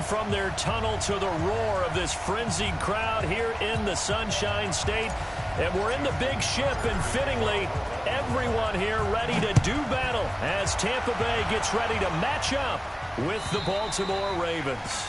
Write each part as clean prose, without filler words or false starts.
from their tunnel to the roar of this frenzied crowd here in the Sunshine State. And we're in the big ship, and fittingly, everyone here ready to do battle as Tampa Bay gets ready to match up with the Baltimore Ravens.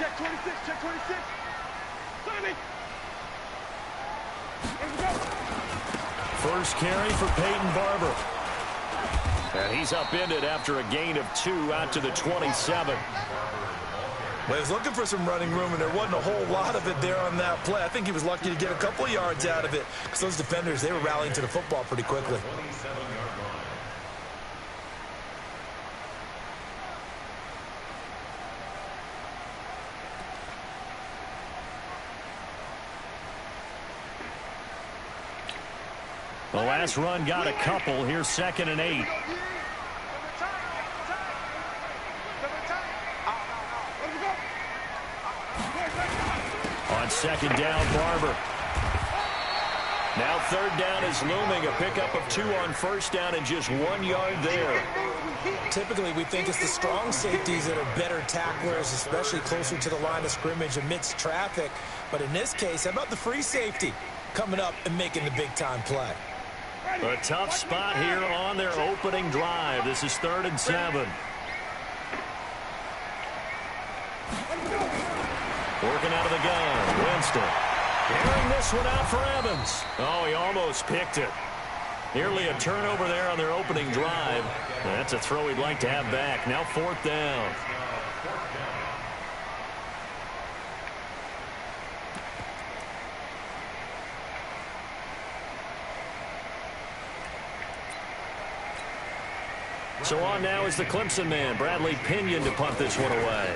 Check 26, check 26. Tommy. First carry for Peyton Barber. And he's upended after a gain of 2 out to the 27. Well, he was looking for some running room, and there wasn't a whole lot of it there on that play. I think he was lucky to get a couple of yards out of it because those defenders, they were rallying to the football pretty quickly. The last run got a couple. Here's 2nd and 8. On 2nd down, Barber. Now 3rd down is looming. A pickup of 2 on 1st down and just 1 yard there. Typically, we think it's the strong safeties that are better tacklers, especially closer to the line of scrimmage amidst traffic. But in this case, how about the free safety coming up and making the big-time play? A tough spot here on their opening drive. This is 3rd and 7. Working out of the gun, Winston. Airing this one out for Evans. Oh, he almost picked it. Nearly a turnover there on their opening drive. That's a throw he'd like to have back. Now 4th down. So on now is the Clemson man, Bradley Pinion, to punt this one away.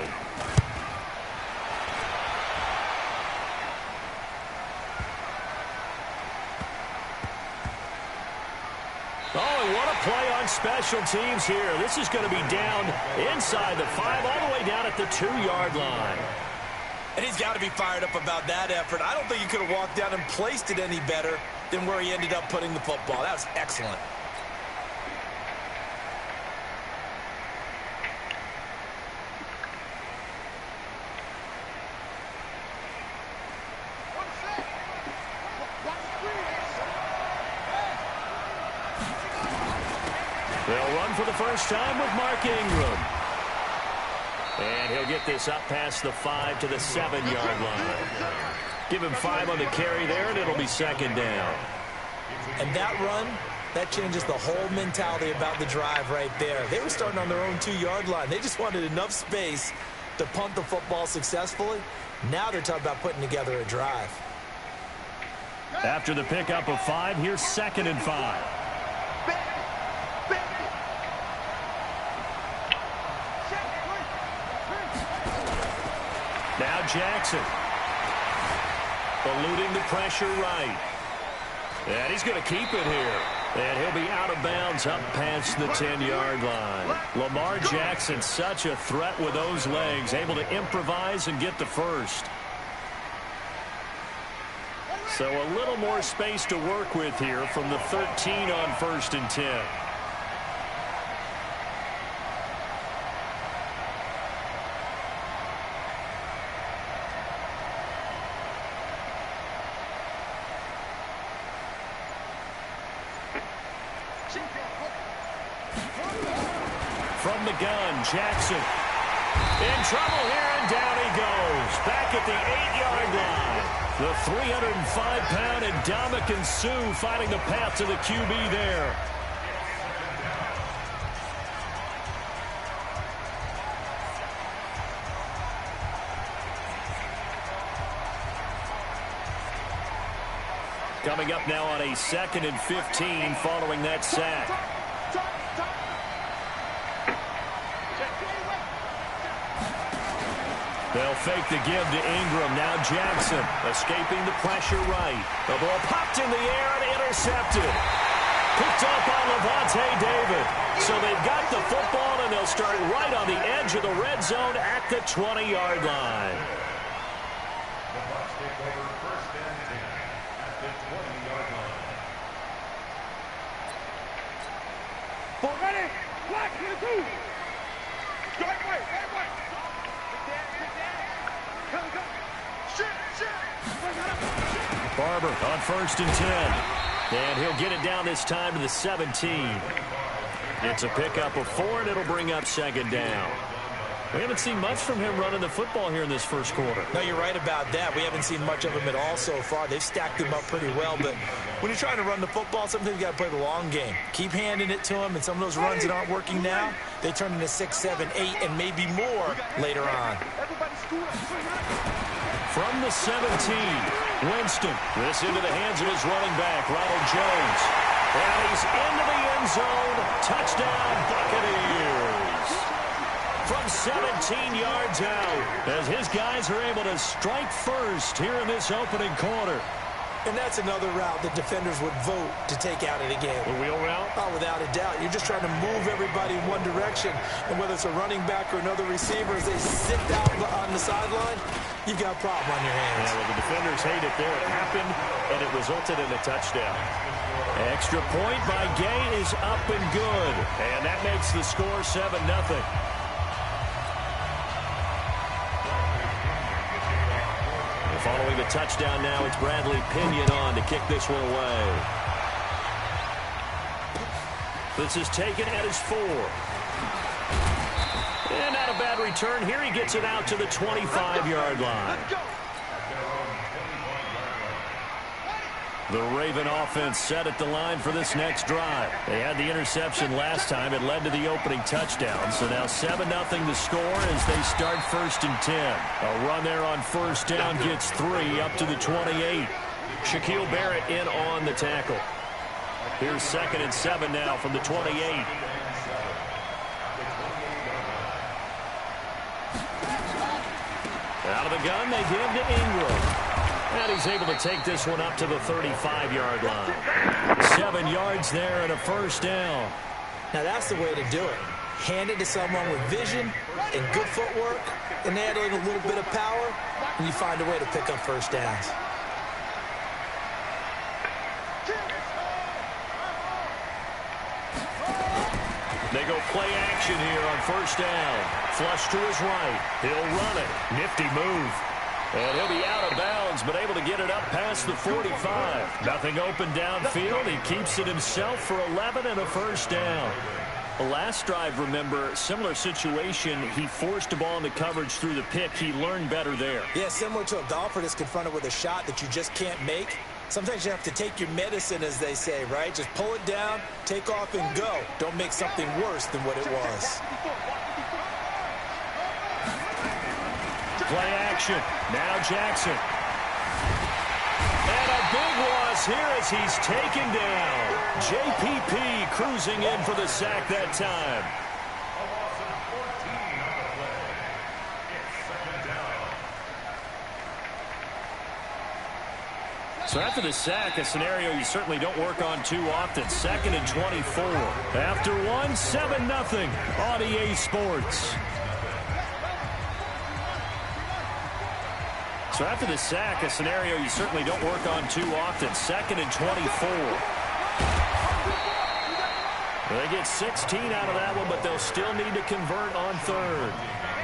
Oh, and what a play on special teams here. This is going to be down inside the 5, all the way down at the 2-yard line. And he's got to be fired up about that effort. I don't think he could have walked down and placed it any better than where he ended up putting the football. That was excellent. They'll run for the first time with Mark Ingram. And he'll get this up past the 5 to the 7-yard line. Give him 5 on the carry there, and it'll be 2nd down. And that run, that changes the whole mentality about the drive right there. They were starting on their own 2-yard line. They just wanted enough space to punt the football successfully. Now they're talking about putting together a drive. After the pickup of 5, here's 2nd and 5. Now Jackson. Eluding the pressure right. And he's going to keep it here. And he'll be out of bounds up past the 10-yard line. Lamar Jackson, such a threat with those legs, able to improvise and get the first. So a little more space to work with here from the 13 on 1st and 10. From the gun, Jackson in trouble here, and down he goes. Back at the 8-yard line. The 305-pound Ndamukong Suh finding the path to the QB there. Coming up now on a 2nd and 15 following that sack. They'll fake the give to Ingram. Now Jackson escaping the pressure right. The ball popped in the air and intercepted. Picked up on Lavonte David. So they've got the football, and they'll start right on the edge of the red zone at the 20-yard line. Ready? Black, here, 2. Right way, right way. Barber on 1st and 10. And he'll get it down this time to the 17. It's a pickup of 4, and it'll bring up 2nd down. We haven't seen much from him running the football here in this first quarter. No, you're right about that. We haven't seen much of him at all so far. They've stacked him up pretty well, but when you're trying to run the football, sometimes you got to play the long game. Keep handing it to him, and some of those runs that aren't working now, they turn into 6, 7, 8, and maybe more later on. From the 17, Winston. This into the hands of his running back, Ronald Jones. And he's into the end zone. Touchdown, Buccaneers. From 17 yards out, as his guys are able to strike first here in this opening quarter. And that's another route that defenders would vote to take out of the game. The wheel route? Oh, without a doubt. You're just trying to move everybody in one direction. And whether it's a running back or another receiver, as they sit down on the sideline, you've got a problem on your hands. Yeah, well, the defenders hate it there. It happened, and it resulted in a touchdown. Extra point by Gay is up and good. And that makes the score 7-0. Following the touchdown now, it's Bradley Pinion on to kick this one away. This is taken at his 4. And not a bad return here. He gets it out to the 25-yard line. The Raven offense set at the line for this next drive. They had the interception last time. It led to the opening touchdown. So now 7-0 the score as they start 1st and 10. A run there on 1st down gets 3 up to the 28. Shaquille Barrett in on the tackle. Here's 2nd and 7 now from the 28. Out of the gun, they give to Ingram. And he's able to take this one up to the 35-yard line. 7 yards there and a 1st down. Now that's the way to do it. Hand it to someone with vision and good footwork, and add in a little bit of power, and you find a way to pick up 1st downs. They go play action here on 1st down. Flush to his right. He'll run it. Nifty move. And he'll be out of bounds, but able to get it up past the 45. Nothing open downfield. He keeps it himself for 11 and a 1st down. The last drive, remember, similar situation. He forced a ball into coverage through the pick. He learned better there. Yeah, similar to a golfer that's confronted with a shot that you just can't make. Sometimes you have to take your medicine, as they say, right? Just pull it down, take off, and go. Don't make something worse than what it was. Play action. Now Jackson. And a big loss here as he's taken down. JPP cruising in for the sack that time. So after the sack, a scenario you certainly don't work on too often. 2nd and 24. After one, 7-0 on EA Sports. So after the sack, a scenario you certainly don't work on too often. 2nd and 24. They get 16 out of that one, but they'll still need to convert on 3rd.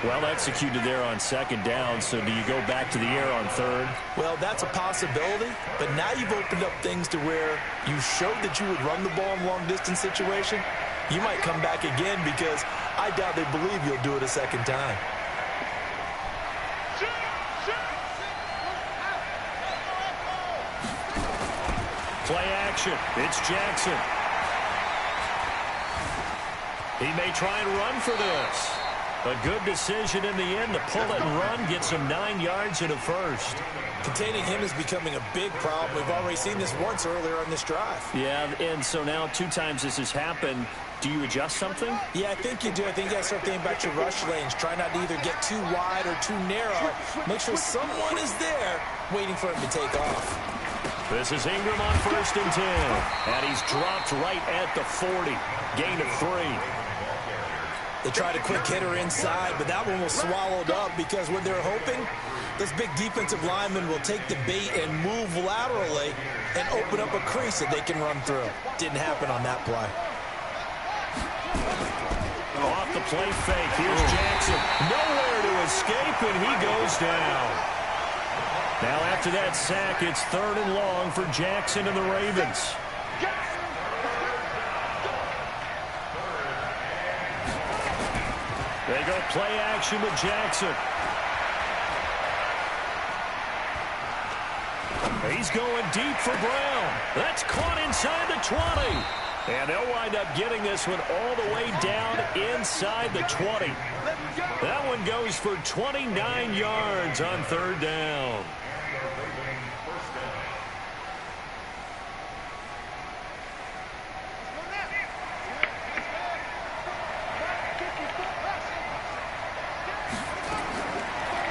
Well executed there on 2nd down, so do you go back to the air on 3rd? Well, that's a possibility, but now you've opened up things to where you showed that you would run the ball in long-distance situation. You might come back again because I doubt they believe you'll do it a 2nd time. Play action. It's Jackson. He may try and run for this. A good decision in the end to pull it and run. Gets him 9 yards and a 1st. Containing him is becoming a big problem. We've already seen this once earlier on this drive. Yeah, and so now 2 times this has happened. Do you adjust something? Yeah, I think you do. I think you got to start thinking about your rush lanes. Try not to either get too wide or too narrow. Make sure someone is there waiting for him to take off. This is Ingram on 1st and 10. And he's dropped right at the 40. Gain of 3. They tried a quick hitter inside, but that one was swallowed up because what they're hoping, this big defensive lineman will take the bait and move laterally and open up a crease that they can run through. Didn't happen on that play. Off the play fake. Here's Jackson. Nowhere to escape, and he goes down. Now after that sack, it's 3rd and long for Jackson and the Ravens. They go play action with Jackson. He's going deep for Brown. That's caught inside the 20. And they'll wind up getting this one all the way down inside the 20. That one goes for 29 yards on 3rd down.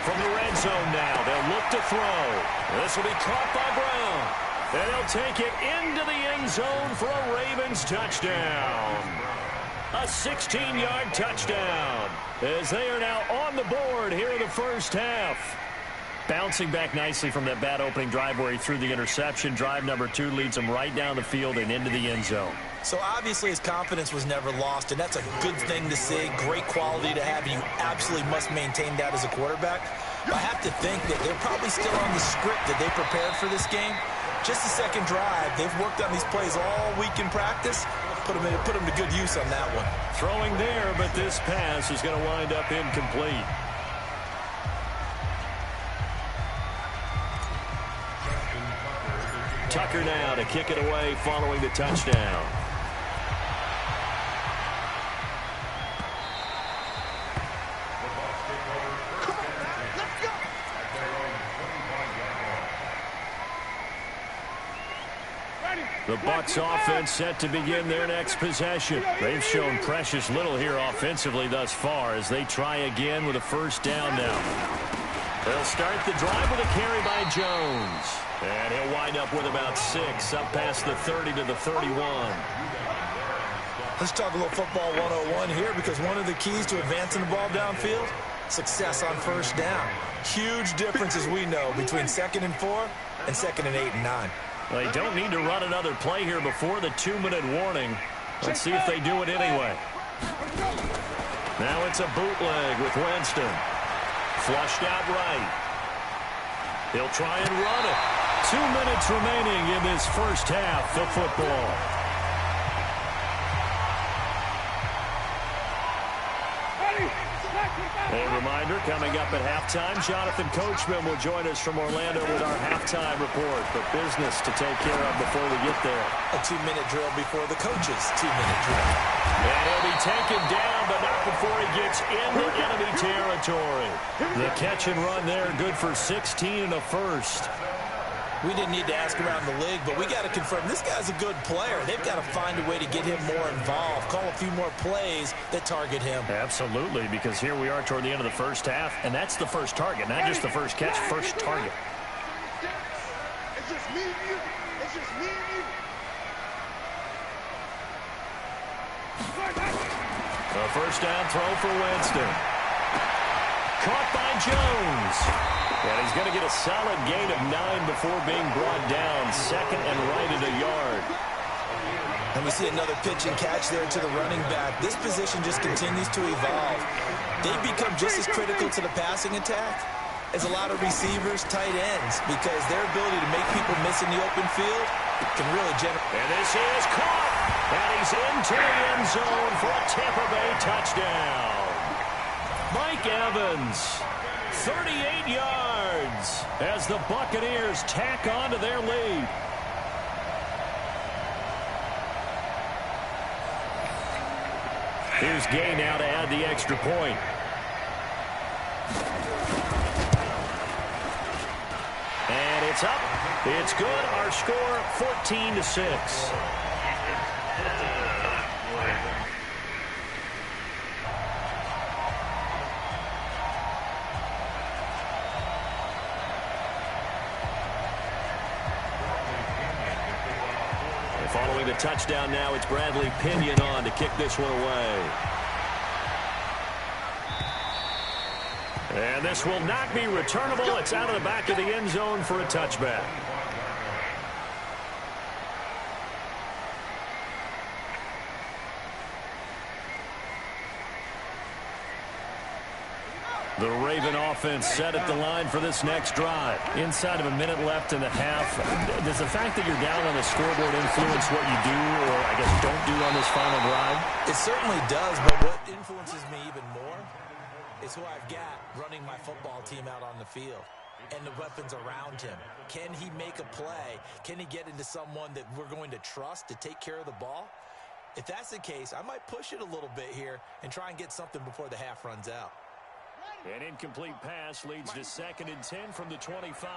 From the red zone now, they'll look to throw. This will be caught by Brown. And they'll take it into the end zone for a Ravens touchdown. A 16-yard touchdown as they are now on the board here in the 1st half. Bouncing back nicely from that bad opening drive where he threw the interception. Drive number 2 leads him right down the field and into the end zone. So obviously his confidence was never lost, and that's a good thing to see. Great quality to have. You absolutely must maintain that as a quarterback. I have to think that they're probably still on the script that they prepared for this game. Just the 2nd drive. They've worked on these plays all week in practice. Put them to good use on that one. Throwing there, but this pass is going to wind up incomplete. Tucker now to kick it away following the touchdown. The Bucs offense set to begin their next possession. They've shown precious little here offensively thus far as they try again with a first down now. They'll start the drive with a carry by Jones. And he'll wind up with about 6, up past the 30 to the 31. Let's talk a little football 101 here, because one of the keys to advancing the ball downfield, success on first down. Huge difference, as we know, between 2nd and 4 and 2nd and 8 and 9. They don't need to run another play here before the 2-minute warning. Let's see if they do it anyway. Now it's a bootleg with Winston. Flushed out right. He'll try and run it. 2 minutes remaining in this first half of football. A reminder, coming up at halftime, Jonathan Coachman will join us from Orlando with our halftime report. But business to take care of before we get there. A 2-minute drill before the coach's 2-minute drill. And he'll be taken down, but not before he gets into enemy territory. The catch and run there, good for 16 and a first. We didn't need to ask around the league, but we got to confirm this guy's a good player. They've got to find a way to get him more involved, call a few more plays that target him. Absolutely, because here we are toward the end of the first half, and that's the first target, not just the first catch, first target. It's just me and you. It's just me and you. A first down throw for Winston. Caught by Jones. And he's going to get a solid gain of 9 before being brought down. 2nd and right at a yard. And we see another pitch and catch there to the running back. This position just continues to evolve. They become just as critical to the passing attack as a lot of receivers, tight ends, because their ability to make people miss in the open field can really generate. And this is caught. And he's into the end zone for a Tampa Bay touchdown. Mike Evans, 38 yards as the Buccaneers tack on to their lead. Here's Gay now to add the extra point. And it's up. It's good. Our score, 14-6. Following the touchdown now, it's Bradley Pinion on to kick this one away. And this will not be returnable. It's out of the back of the end zone for a touchback. The Raven offense set at the line for this next drive. Inside of a minute left in the half. Does the fact that you're down on the scoreboard influence what you do, or I guess don't do on this final drive? It certainly does, but what influences me even more is who I've got running my football team out on the field and the weapons around him. Can he make a play? Can he get into someone that we're going to trust to take care of the ball? If that's the case, I might push it a little bit here and try and get something before the half runs out. An incomplete pass leads to 2nd and 10 from the 25.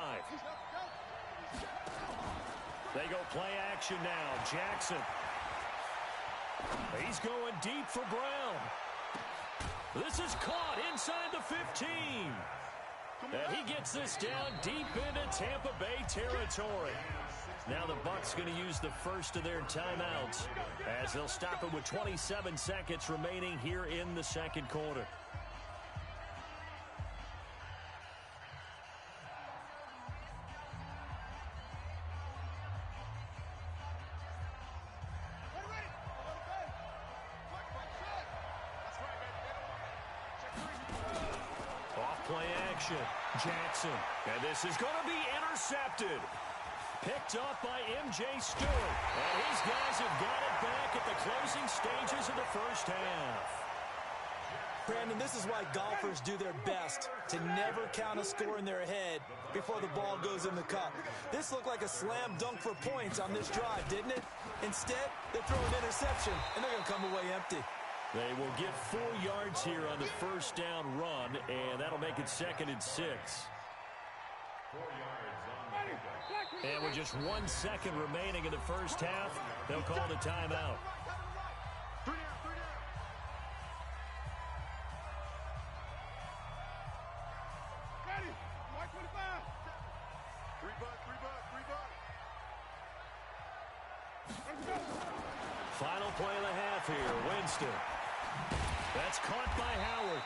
They go play action now. Jackson. He's going deep for Brown. This is caught inside the 15. And he gets this down deep into Tampa Bay territory. Now the Bucs going to use the first of their timeouts as they'll stop it with 27 seconds remaining here in the second quarter. Play action. Jackson. And this is going to be intercepted. Picked up by M.J. Stewart. And his guys have got it back at the closing stages of the first half. Brandon, this is why golfers do their best to never count a score in their head before the ball goes in the cup. This looked like a slam dunk for points on this drive, didn't it? Instead, they throw an interception, and they're going to come away empty. They will get 4 yards here on the first down run, and that'll make it 2nd and 6. 4 yards on the pickup. And with just 1 second remaining in the first half, they'll call the timeout. Ready. White 25. 3 buck. Let's go. Final play of the half here. Winston. That's caught by Howard.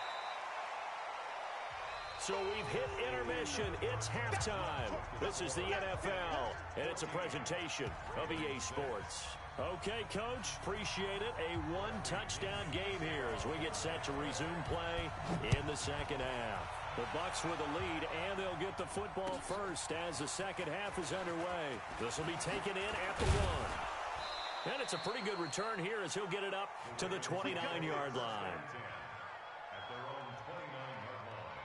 So we've hit intermission. It's halftime. This is the NFL, and it's a presentation of EA Sports. Okay, Coach, appreciate it. A 1-touchdown game here as we get set to resume play in the second half. The Bucs with the lead, and they'll get the football first as the second half is underway. This will be taken in at the 1. And it's a pretty good return here as he'll get it up to the 29-yard line. At their own 29-yard line.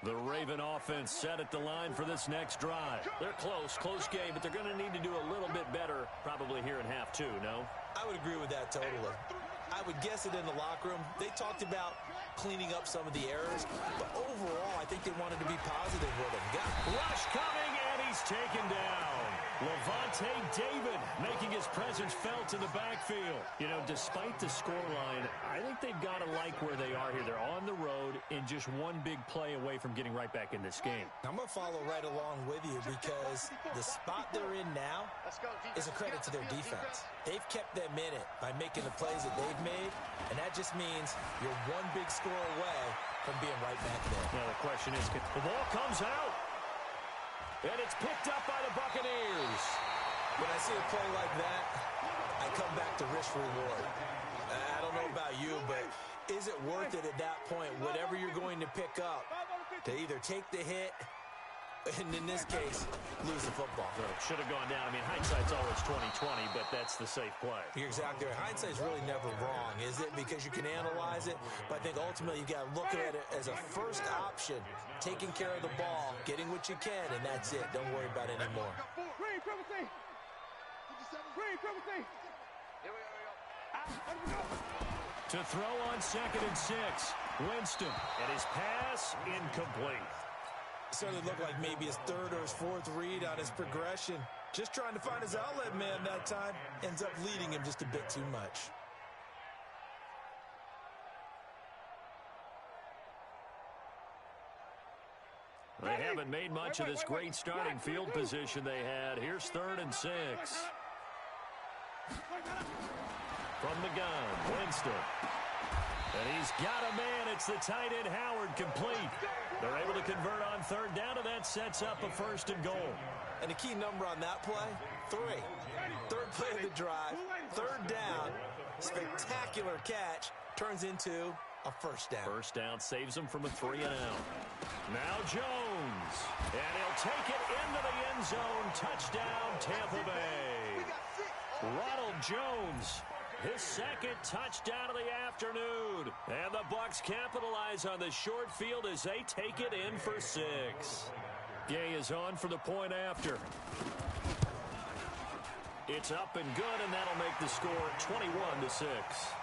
The Raven offense set at the line for this next drive. They're close game, but they're going to need to do a little bit better probably here in half 2, no? I would agree with that totally. I would guess it in the locker room. They talked about cleaning up some of the errors, but overall, I think they wanted to be positive with him. Rush coming, and he's taken down. Levante David making his presence felt in the backfield. You know, despite the scoreline, I think they've got to like where they are here. They're on the road and just one big play away from getting right back in this game. I'm going to follow right along with you because the spot they're in now is a credit to their defense. They've kept them in it by making the plays that they've made, and that just means you're one big score away from being right back there. Now the question is, the ball comes out, and it's picked up by the Buccaneers. When I see a play like that, I come back to risk-reward. I don't know about you, but is it worth it at that point, whatever you're going to pick up, to either take the hit and, in this case, lose the football? Should have gone down. I mean, hindsight's always 20/20, but that's the safe play. You're exactly right. Hindsight's really never wrong, is it? Because you can analyze it, but I think ultimately you've got to look at it as a first option, taking care of the ball, getting what you can, and that's it. Don't worry about it anymore. Green, triple C. Green, triple C. Here we go. To throw on 2nd and 6, Winston, and his pass incomplete. Certainly looked like maybe his 3rd or his 4th read on his progression. Just trying to find his outlet man that time. Ends up leading him just a bit too much. They haven't made much of this great starting field position they had. Here's 3rd and 6. From the gun, Winston. And he's got a man. It's the tight end, Howard, complete. They're able to convert on 3rd down, and that sets up a 1st and goal. And the key number on that play, 3. 3rd play of the drive, 3rd down, spectacular catch, turns into a 1st down. 1st down saves him from a 3-and-out. Now Jones, and he'll take it into the end zone. Touchdown, Tampa Bay. Ronald Jones, his 2nd touchdown of the afternoon. And the Bucs capitalize on the short field as they take it in for 6. Gay is on for the point after. It's up and good, and that'll make the score 21-6.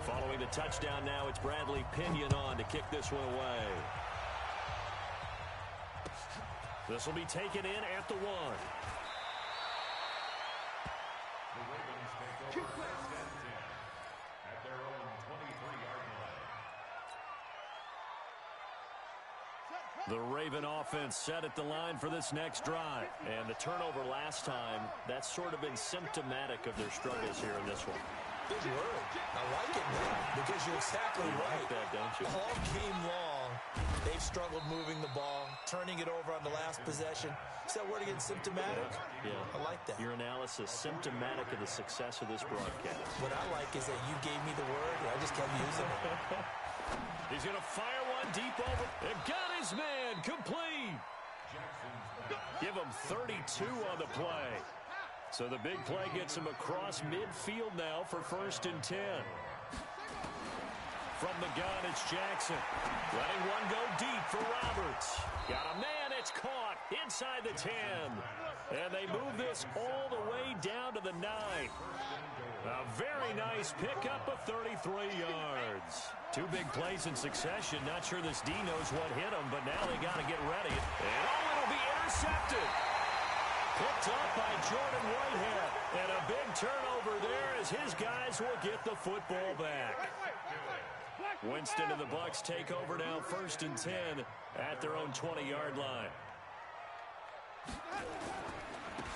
Following the touchdown now, it's Bradley Pinion on to kick this one away. This will be taken in at the 1. The Ravens take over first and 10 at their own 23-yard line. The Raven offense set at the line for this next drive. And the turnover last time, that's sort of been symptomatic of their struggles here in this one. Big word. I like it now because you're exactly right. Like that, don't you? All game long, they've struggled moving the ball, turning it over on the last possession. Is that word again, symptomatic? Yeah. I like that. Your analysis, symptomatic of the success of this broadcast. What I like is that you gave me the word, and I just kept using it. He's going to fire one deep over. They've got his man complete. Give him 32 on the play. So the big play gets him across midfield now for 1st and 10. From the gun, it's Jackson. Letting one go deep for Roberts. Got a man, it's caught inside the 10. And they move this all the way down to the 9. A very nice pickup of 33 yards. 2 big plays in succession. Not sure this D knows what hit him, but now they got to get ready. And it'll be intercepted. Picked up by Jordan Whitehead. And a big turnover there as his guys will get the football back. Winston and the Bucs take over now 1st and 10 at their own 20-yard line.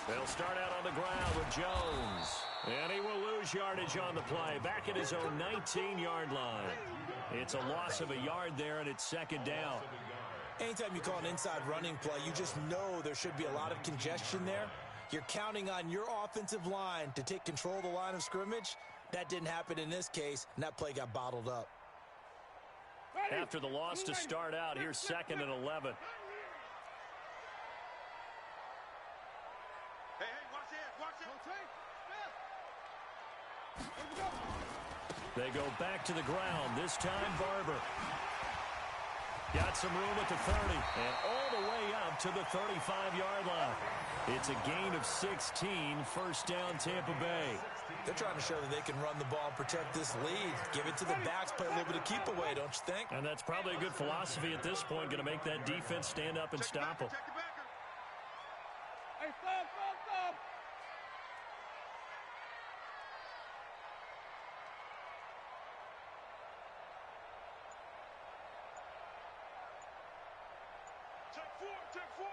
They'll start out on the ground with Jones. And he will lose yardage on the play. Back at his own 19-yard line. It's a loss of a yard there, and it's 2nd down. Anytime you call an inside running play, you just know there should be a lot of congestion there. You're counting on your offensive line to take control of the line of scrimmage. That didn't happen in this case, and that play got bottled up. After the loss to start out, here's 2nd and 11. Hey, watch it, watch it. They go back to the ground. This time, Barber. Got some room at the 30 and all the way up to the 35-yard line. It's a gain of 16, 1st down Tampa Bay. They're trying to show that they can run the ball and protect this lead. Give it to the backs, play a little bit of keep away, don't you think? And that's probably a good philosophy at this point, going to make that defense stand up and stop them. Hey, stop. Check four.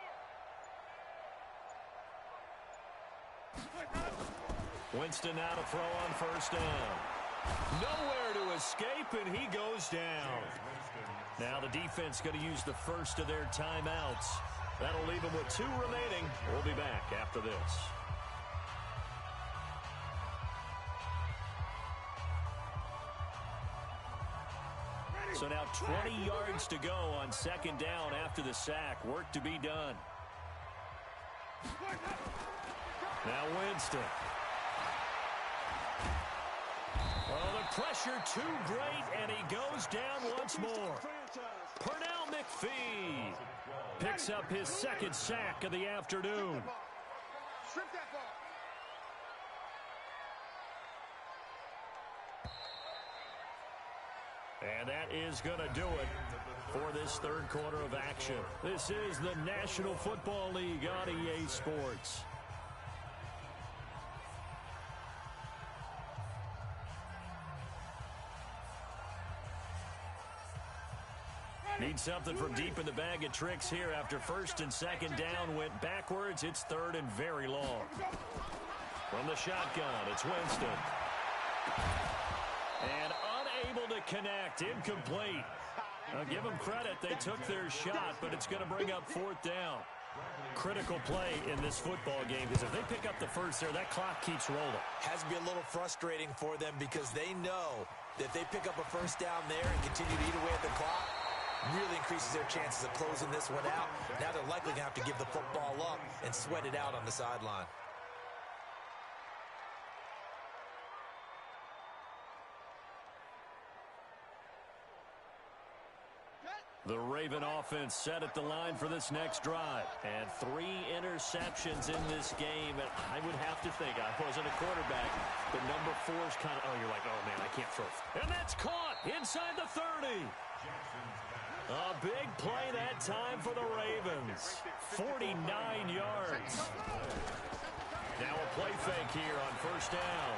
Winston now to throw on 1st down. Nowhere to escape, and he goes down. Now the defense going to use the first of their timeouts. That'll leave them with 2 remaining. We'll be back after this. So now 20 yards to go on 2nd down after the sack. Work to be done. Now Winston. Oh, the pressure too great, and he goes down once more. Pernell McPhee picks up his 2nd sack of the afternoon. Strip that ball. And that is going to do it for this 3rd quarter of action. This is the National Football League on EA Sports. Need something from deep in the bag of tricks here after 1st and 2nd down went backwards. It's 3rd and very long. From the shotgun, it's Winston. And unable to connect, incomplete. I'll give them credit. They took their shot, but it's going to bring up 4th down. Critical play in this football game because if they pick up the first there, that clock keeps rolling. Has to be a little frustrating for them because they know that if they pick up a 1st down there and continue to eat away at the clock, really increases their chances of closing this one out. Now they're likely going to have to give the football up and sweat it out on the sideline. The Raven offense set at the line for this next drive. And 3 interceptions in this game. And I would have to think, I wasn't a quarterback, but number 4 is kind of, you're like, oh, man, I can't throw. And that's caught inside the 30. A big play that time for the Ravens. 49 yards. Now a play fake here on 1st down.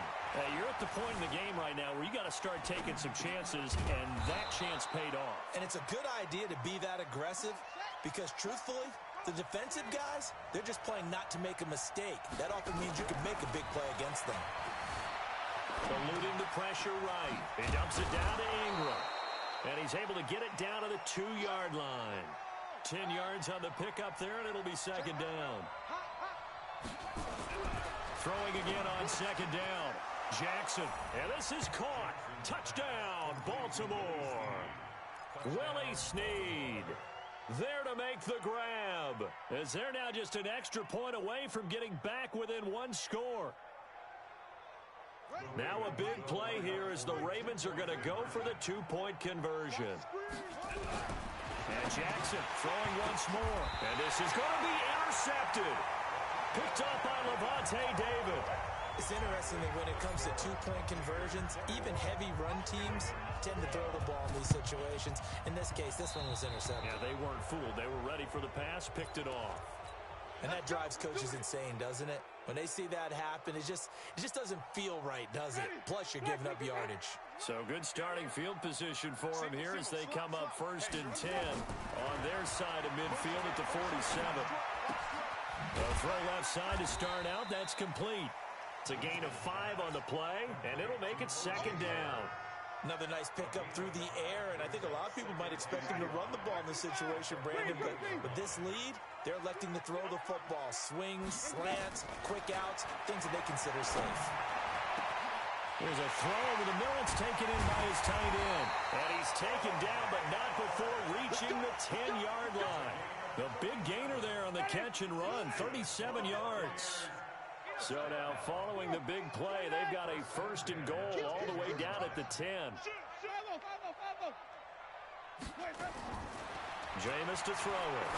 You're at the point in the game right now where you got to start taking some chances, and that chance paid off. And it's a good idea to be that aggressive because, truthfully, the defensive guys, they're just playing not to make a mistake. That often means you can make a big play against them. Eluding the pressure right. He dumps it down to Ingram. And he's able to get it down to the 2-yard line. 10 yards on the pickup there, and it'll be second down. Throwing again on second down. Jackson, and this is caught. Touchdown, Baltimore. Willie Snead there to make the grab, as they're now just an extra point away from getting back within one score. Now a big play here as the Ravens are going to go for the 2-point conversion. And Jackson throwing once more. And this is going to be intercepted. Picked up by Lavonte David. It's interesting that when it comes to 2-point conversions, even heavy run teams tend to throw the ball in these situations. In this case, this one was intercepted. Yeah, they weren't fooled. They were ready for the pass, picked it off. And that drives coaches insane, doesn't it? When they see that happen, it just doesn't feel right, does it? Plus, you're giving up yardage. So good starting field position for them here as they come up 1st and 10 on their side of midfield at the 47. A throw left side to start out. That's complete. It's a gain of 5 on the play, and it'll make it second down. Another nice pickup through the air, and I think a lot of people might expect him to run the ball in this situation, Brandon, but with this lead, they're electing to throw the football. Swings, slants, quick outs, things that they consider safe. There's a throw over the middle. It's taken in by his tight end. And he's taken down, but not before reaching the 10-yard line. The big gainer there on the catch and run, 37 yards. So now following the big play, they've got a 1st and goal all the way down at the 10. Jameis to throw it.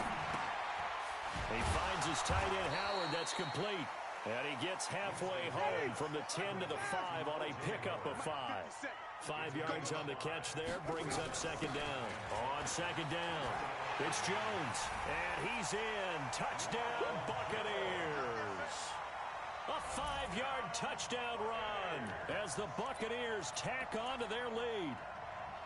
He finds his tight end Howard. That's complete. And he gets halfway home from the 10 to the 5 on a pickup of 5. 5 yards on the catch there, brings up second down. On second down, it's Jones. And he's in. Touchdown, Buccaneers. A 5-yard touchdown run as the Buccaneers tack on to their lead.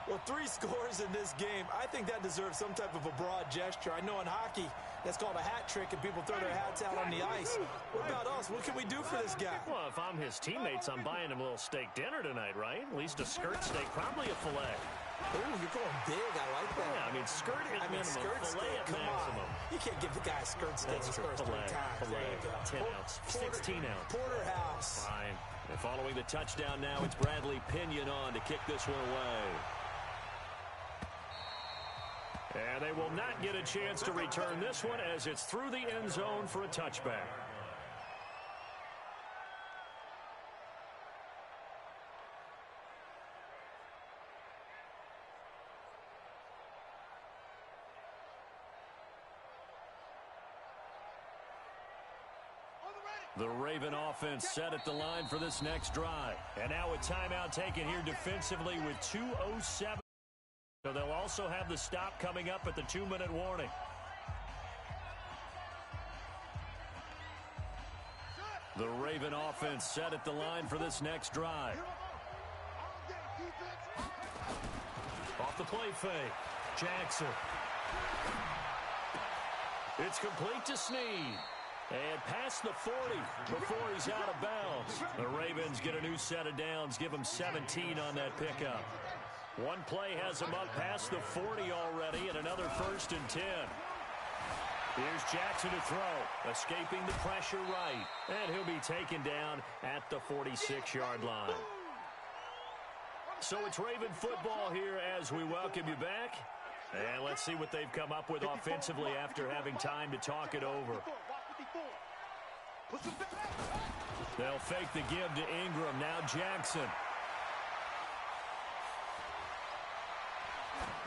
Well, 3 scores in this game. I think that deserves some type of a broad gesture. I know in hockey, that's called a hat trick, and people throw their hats out on the ice. What about us? What can we do for this guy? Well, if I'm his teammates, I'm buying him a little steak dinner tonight, right? At least a skirt steak, probably a filet. Oh, you're going big. I like that. Yeah, I mean, skirt at minimum, skirt filet steak. at Come maximum. on. You can't give the guy a skirt steak his first 3 times. Filet, 10-ounce, 16-ounce. Porterhouse. Fine. And following the touchdown now, it's Bradley Pinion on to kick this one away. And they will not get a chance to return this one as it's through the end zone for a touchback. The Raven offense set at the line for this next drive. And now a timeout taken here defensively with 2:07. So they'll also have the stop coming up at the 2-minute warning. The Raven offense set at the line for this next drive. Off the play fake. Jackson. It's complete to Snead. And past the 40 before he's out of bounds. The Ravens get a new set of downs, give them 17 on that pickup. One play has him up past the 40 already, and another 1st and 10. Here's Jackson to throw, escaping the pressure right. And he'll be taken down at the 46-yard line. So it's Raven football here as we welcome you back. And let's see what they've come up with offensively after having time to talk it over. They'll fake the give to Ingram. Now Jackson.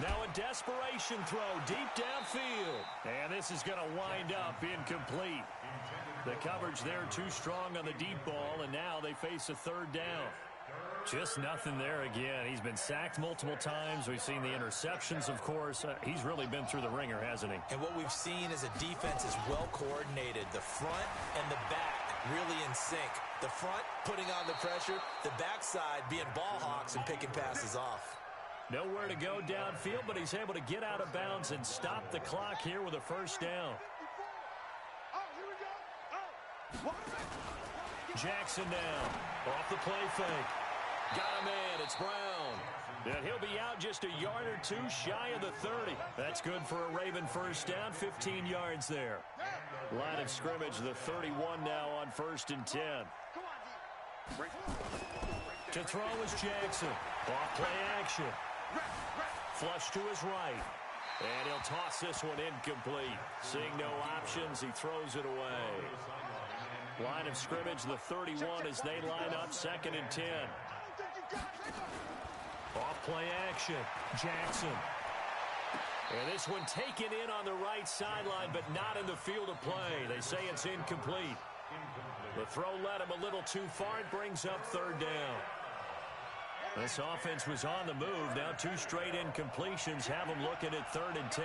Now a desperation throw deep downfield. And this is going to wind up incomplete. The coverage there too strong on the deep ball, and now they face a 3rd down. Just nothing there again. He's been sacked multiple times. We've seen the interceptions, of course. He's really been through the ringer, hasn't he? And what we've seen is a defense is well coordinated. The front and the back really in sync. The front putting on the pressure, the backside being ball hawks and picking passes off. Nowhere to go downfield, but he's able to get out of bounds and stop the clock here with a 1st down. Jackson down. Off the play fake. Got a man. It's Brown. And he'll be out just a yard or two shy of the 30. That's good for a Raven first down, 15 yards there. Line of scrimmage, the 31 now on 1st and 10. To throw is Jackson. Off play action. Flush to his right. And he'll toss this one incomplete. Seeing no options, he throws it away. Line of scrimmage, the 31 as they line up 2nd and 10. Off play action. Jackson. And this one taken in on the right sideline, but not in the field of play. They say it's incomplete. The throw led him a little too far. It brings up 3rd down. This offense was on the move. Now 2 straight incompletions have them looking at 3rd and 10.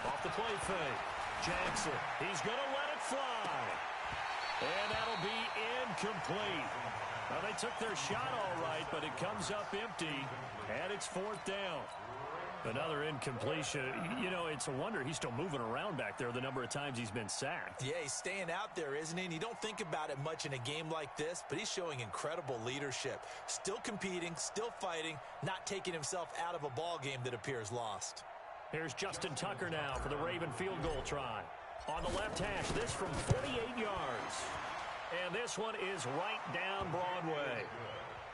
Off the play fake. Jackson. He's going to let it fly. And that'll be incomplete. Well, they took their shot all right, but it comes up empty, and it's 4th down. Another incompletion. You know, it's a wonder he's still moving around back there the number of times he's been sacked. Yeah, he's staying out there, isn't he? And you don't think about it much in a game like this, but he's showing incredible leadership. Still competing, still fighting, not taking himself out of a ball game that appears lost. Here's Justin Tucker now for the Raven field goal try. On the left hash, this from 48 yards. And this one is right down Broadway.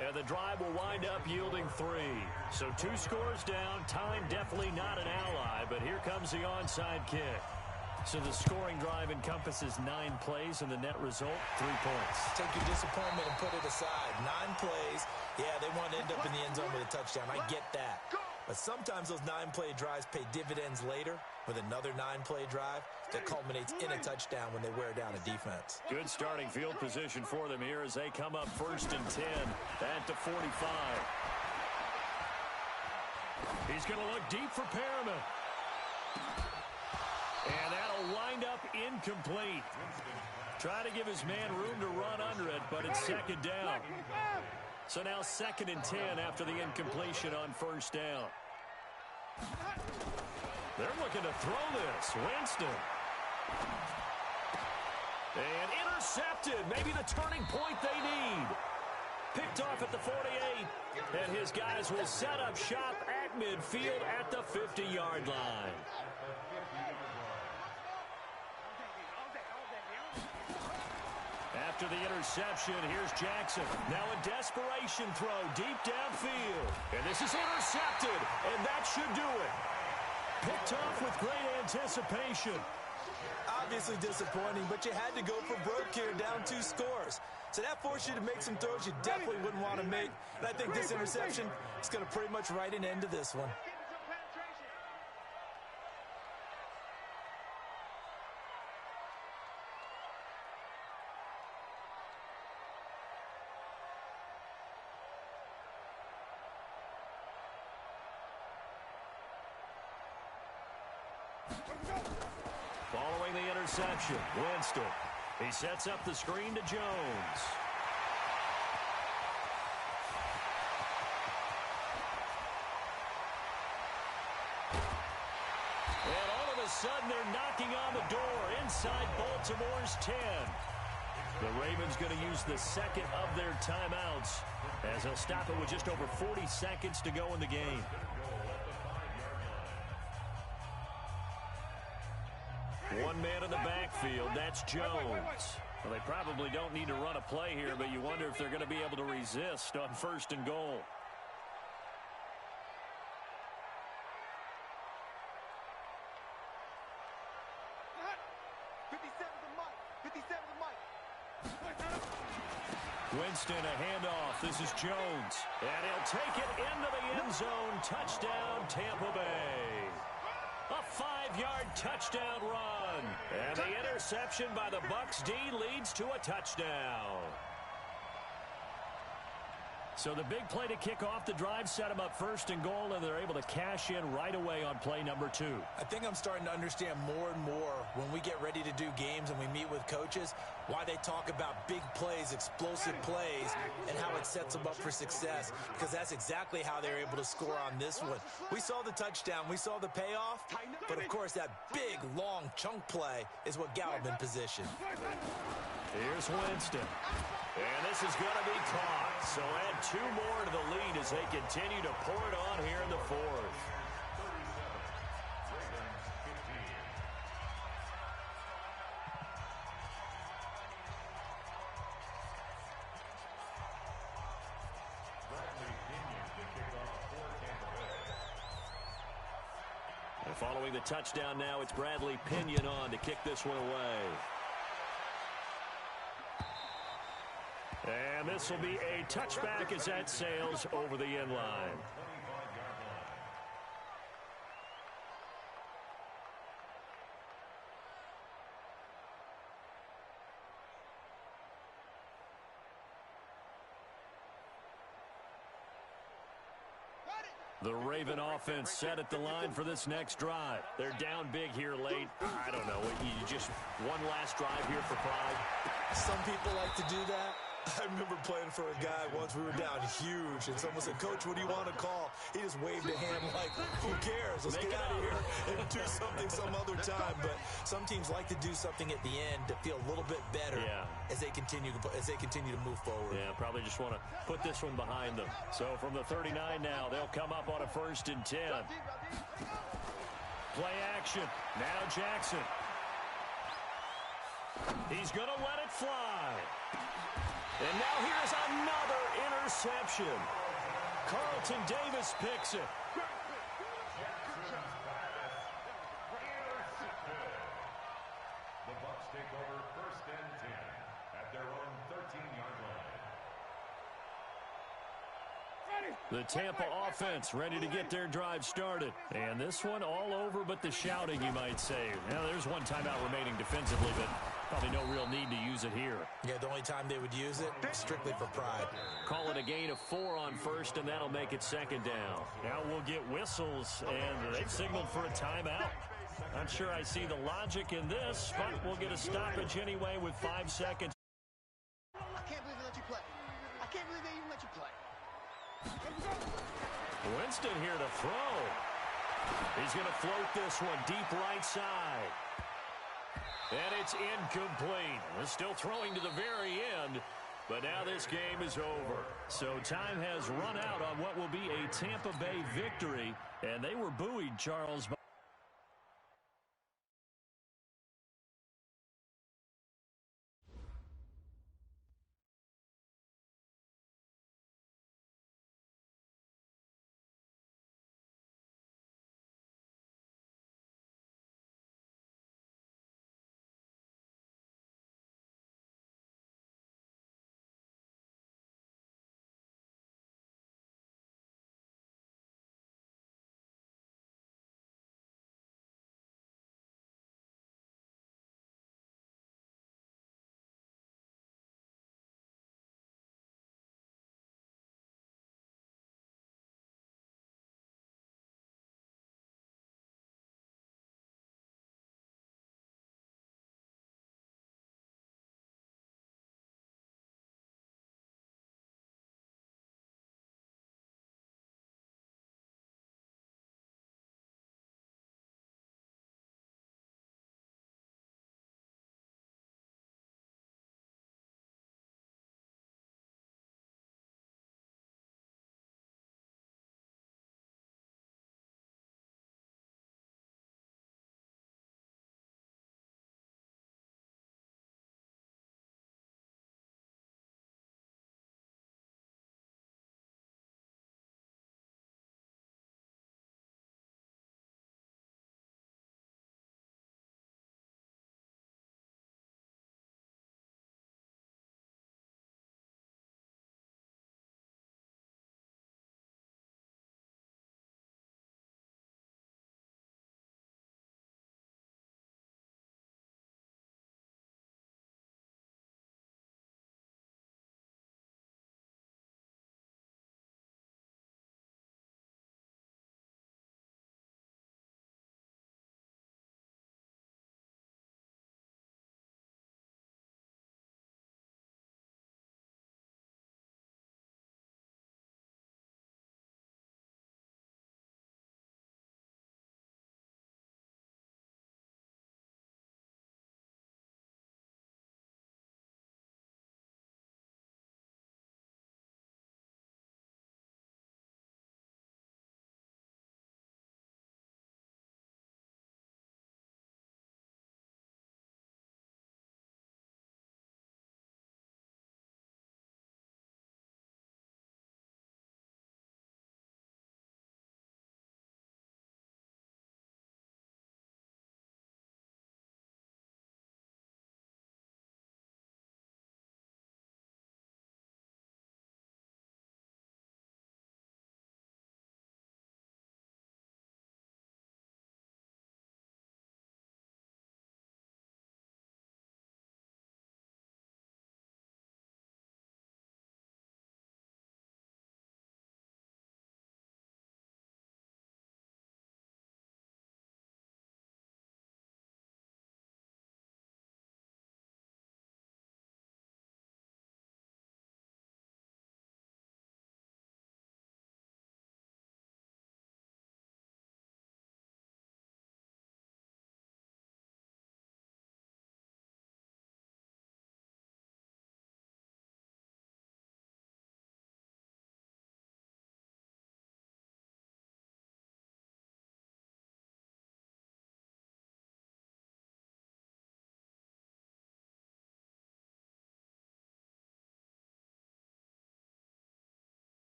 And the drive will wind up yielding 3. So 2 scores down. Time definitely not an ally, but here comes the onside kick. So the scoring drive encompasses 9 plays, and the net result, 3 points. Take your disappointment and put it aside. 9 plays. Yeah, they want to end up in the end zone with a touchdown. I get that. But sometimes those 9-play drives pay dividends later with another 9-play drive that culminates in a touchdown when they wear down a defense. Good starting field position for them here as they come up 1st and 10 at the 45. He's going to look deep for Perriman. And that'll wind up incomplete. Try to give his man room to run under it, but it's 2nd down. So now 2nd and 10 after the incompletion on 1st down. They're looking to throw this. Winston. And intercepted. Maybe the turning point they need. Picked off at the 48. And his guys will set up shop at midfield at the 50-yard line. After the interception, here's Jackson. Now a desperation throw deep downfield. And this is intercepted, and that should do it. Picked off with great anticipation. Obviously disappointing, but you had to go for broke here, down 2 scores. So that forced you to make some throws you definitely wouldn't want to make. And I think this interception is going to pretty much write an end to this one. Following the interception, Winston. He sets up the screen to Jones. And all of a sudden, they're knocking on the door inside Baltimore's 10. The Ravens going to use the 2nd of their timeouts as they'll stop it with just over 40 seconds to go in the game. One man in the backfield, that's Jones. Well, they probably don't need to run a play here, but you wonder if they're going to be able to resist on 1st and goal. Winston, a handoff. This is Jones. And he'll take it into the end zone. Touchdown, Tampa Bay. A 5-yard touchdown run. And the interception by the Bucs D leads to a touchdown. So the big play to kick off the drive set them up 1st and goal, and they're able to cash in right away on play number 2. I think I'm starting to understand more and more when we get ready to do games and we meet with coaches why they talk about big plays, explosive plays, and how it sets them up for success, because that's exactly how they're able to score on this one. We saw the touchdown. We saw the payoff, but, of course, that big, long chunk play is what got them in position. Here's Winston. And this is going to be caught. So add 2 more to the lead as they continue to pour it on here in the fourth. And following the touchdown now, it's Bradley Pinion on to kick this one away. And this will be a touchback as that sails over the end line. The Raven offense set at the line for this next drive. They're down big here late. I don't know. You just one last drive here for pride. Some people like to do that. I remember playing for a guy once. We were down huge, and someone said, "Coach, what do you want to call?" He just waved a hand like, "Who cares? Let's get out of here and do something some other time." But some teams like to do something at the end to feel a little bit better as they continue to move forward. Yeah, probably just want to put this one behind them. So from the 39 now, they'll come up on a 1st and 10. Play action. Now Jackson. He's going to let it fly. And now here's another interception. Carlton Davis picks it. The Bucs take over 1st and 10 at their own 13-yard line. The Tampa offense ready to get their drive started. And this one all over but the shouting, you might say. Now, there's one timeout remaining defensively, but probably no real need to use it here. Yeah, the only time they would use it, strictly for pride. Call it a gain of 4 on 1st, and that'll make it 2nd down. Now we'll get whistles, and they've signaled for a timeout. Not sure I see the logic in this, but we'll get a stoppage anyway with 5 seconds. I can't believe they let you play. I can't believe they even let you play. Winston here to throw. He's going to float this one deep right side. And it's incomplete. We're still throwing to the very end, but now this game is over. So time has run out on what will be a Tampa Bay victory, and they were buoyed, Charles.